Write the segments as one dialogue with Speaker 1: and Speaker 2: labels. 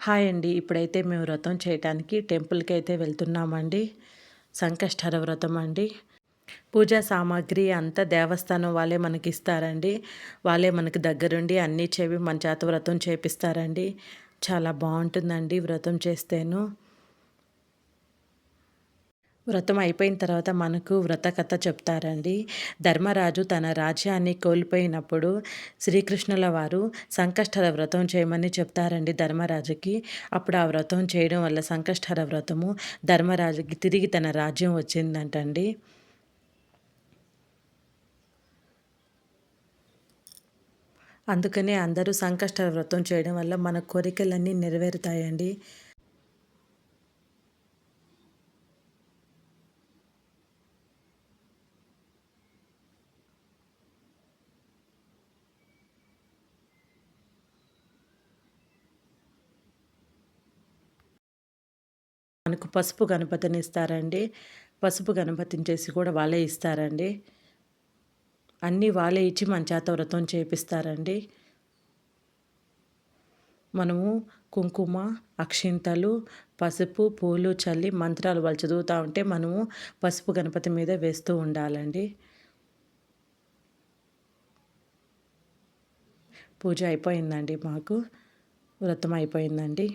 Speaker 1: Hi అండి. ఇప్పుడైతే మేము వ్రతం చేయటానికి టెంపుల్‌కైతే వెళ్తున్నామండి. సంకష్టహర వ్రతం అండి. పూజా సామాగ్రి అంతా దేవస్థానం వాళ్ళే మనకిస్తారండి. వాళ్ళే మనకి దగ్గరుండి అన్నీ మన చేత వ్రతం చేపిస్తారండి. చాలా బావుంటుందండి వ్రతం చేస్తేను. వ్రతం అయిపోయిన తర్వాత మనకు వ్రత కథ చెప్తారండి. ధర్మరాజు తన రాజ్యాన్ని కోల్పోయినప్పుడు శ్రీకృష్ణుల వారు సంకష్టహర వ్రతం చేయమని చెప్తారండి ధర్మరాజుకి. అప్పుడు ఆ వ్రతం చేయడం వల్ల సంకష్టహర వ్రతము ధర్మరాజుకి తిరిగి తన రాజ్యం వచ్చిందంటండి. అందుకనే అందరూ సంకష్టహర వ్రతం చేయడం వల్ల మన కోరికలన్నీ నెరవేరుతాయండి. మనకు పసుపు గణపతిని ఇస్తారండి. పసుపు గణపతిని చేసి కూడా వాళ్ళే ఇస్తారండి. అన్నీ వాళ్ళే ఇచ్చి మన చేత వ్రతం చేపిస్తారండి. మనము కుంకుమ, అక్షింతలు, పసుపు, పూలు చల్లి మంత్రాలు వాళ్ళు చదువుతూ ఉంటే మనము పసుపు గణపతి మీద వేస్తూ ఉండాలండి. పూజ అయిపోయిందండి మాకు. వ్రతం అయిపోయిందండి.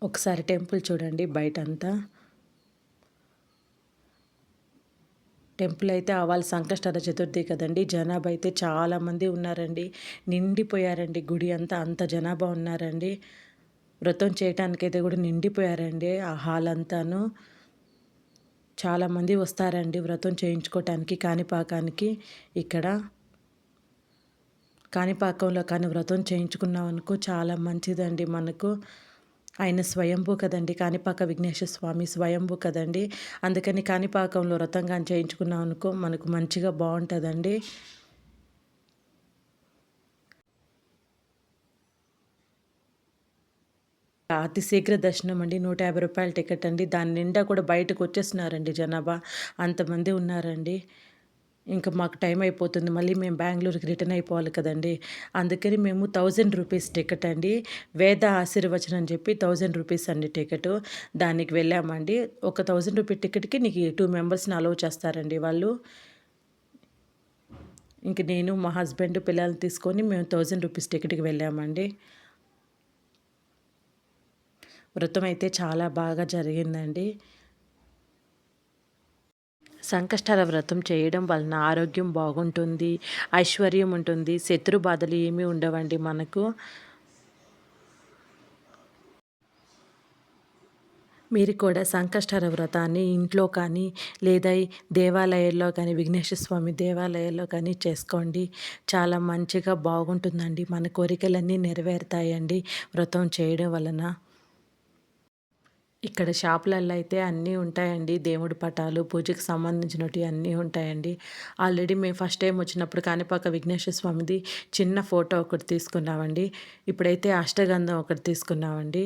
Speaker 1: ఒకసారి టెంపుల్ చూడండి బయటంతా. టెంపుల్ అయితే వాళ్ళ సంకష్టహర చతుర్థి కదండీ! జనాభా అయితే చాలామంది ఉన్నారండి. నిండిపోయారండి గుడి అంతా. అంత జనాభా ఉన్నారండి. వ్రతం చేయటానికైతే కూడా నిండిపోయారండి ఆ హాల్ అంతాను. చాలామంది వస్తారండి వ్రతం చేయించుకోవటానికి కాణిపాకానికి. ఇక్కడ కాణిపాకంలో కానీ వ్రతం చేయించుకున్నామనుకో చాలా మంచిదండి మనకు. ఆయన స్వయంభూ కదండి. కాణిపాక విఘ్నేశ్వర స్వామి స్వయంభూ కదండి. అందుకని కాణిపాకంలో వ్రతం గాని చేయించుకున్నామనుకో మనకు మంచిగా బావుంటదండి. అతి శీఘ్ర దర్శనం అండి. రూ. 150 టికెట్ అండి. దాని నిండా కూడా బయటకొచ్చేస్తున్నారండి జనాభా. అంతమంది ఉన్నారండి. ఇంక మాకు టైం అయిపోతుంది. మళ్ళీ మేము బెంగుళూరుకి రిటర్న్ అయిపోవాలి కదండీ! అందుకని మేము రూ. 1000 టికెట్ అండి. వేద ఆశీర్వచనం అని చెప్పి రూ. 1000 అండి టికెటు. దానికి వెళ్ళామండి. ఒక రూ. 1000 టికెట్‌కి నీకు 2 మెంబర్స్‌ని అలౌ చేస్తారండి వాళ్ళు. ఇంక నేను, మా హస్బెండ్, పిల్లల్ని తీసుకొని మేము రూ. 1000 టికెట్‌కి వెళ్ళామండి. వ్రతం అయితే చాలా బాగా జరిగిందండి. సంకష్టహర వ్రతం చేయడం వలన ఆరోగ్యం బాగుంటుంది, ఐశ్వర్యం ఉంటుంది, శత్రు బాధలు ఏమీ ఉండవండి మనకు. మీరు కూడా సంకష్టహర వ్రతాన్ని ఇంట్లో కానీ లేదా దేవాలయాల్లో కానీ విఘ్నేశ్వర స్వామి దేవాలయాల్లో కానీ చేసుకోండి. చాలా మంచిగా బాగుంటుందండి. మన కోరికలన్నీ నెరవేరుతాయండి వ్రతం చేయడం వలన. ఇక్కడ షాపులల్లో అయితే అన్నీ ఉంటాయండి. దేవుడి పటాలు, పూజకి సంబంధించినటివి అన్నీ ఉంటాయండి. ఆల్రెడీ మేము ఫస్ట్ టైమ్ వచ్చినప్పుడు కాణిపాక విఘ్నేశ్వర స్వామిది చిన్న ఫోటో ఒకటి తీసుకున్నామండి. ఇప్పుడైతే అష్టగంధం ఒకటి తీసుకున్నామండి.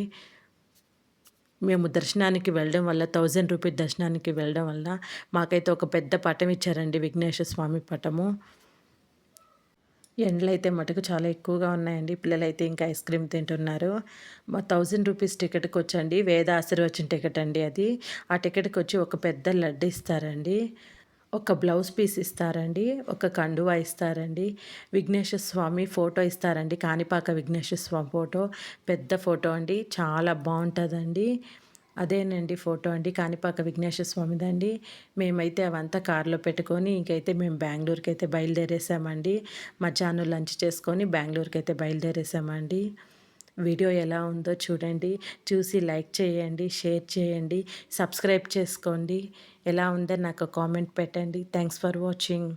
Speaker 1: మేము దర్శనానికి వెళ్ళడం వల్ల దర్శనానికి వెళ్ళడం వల్ల మాకైతే ఒక పెద్ద పటం ఇచ్చారండి విఘ్నేశ్వర స్వామి పటము. ఎండలైతే మటుకు చాలా ఎక్కువగా ఉన్నాయండి. పిల్లలైతే ఇంకా ఐస్ క్రీమ్ తింటున్నారు. మా రూ. 1000 టికెట్‌కొచ్చండి. వేద ఆశీర్వచన టికెట్ అండి అది. ఆ టికెట్‌కొచ్చి ఒక పెద్ద లడ్డు ఇస్తారండి. ఒక బ్లౌజ్ పీస్ ఇస్తారండి. ఒక కండువా ఇస్తారండి. విఘ్నేశ్వర స్వామి ఫోటో ఇస్తారండి. కాణిపాక విఘ్నేశ్వర స్వామి ఫోటో. పెద్ద ఫోటో అండి. చాలా బావుంటదండి. అదేనండి ఫోటో అండి. కాణిపాక విఘ్నేశ్వర స్వామిదండి. మేమైతే అవంతా కారులో పెట్టుకొని ఇంకైతే మేము బెంగుళూరుకైతే బయలుదేరేసామండి. మధ్యాహ్నం లంచ్ చేసుకొని బెంగుళూరుకైతే బయలుదేరేసామండి. వీడియో ఎలా ఉందో చూడండి. చూసి లైక్ చేయండి, షేర్ చేయండి, సబ్స్క్రైబ్ చేసుకోండి. ఎలా ఉందో నాకు కామెంట్ పెట్టండి. Thanks for watching.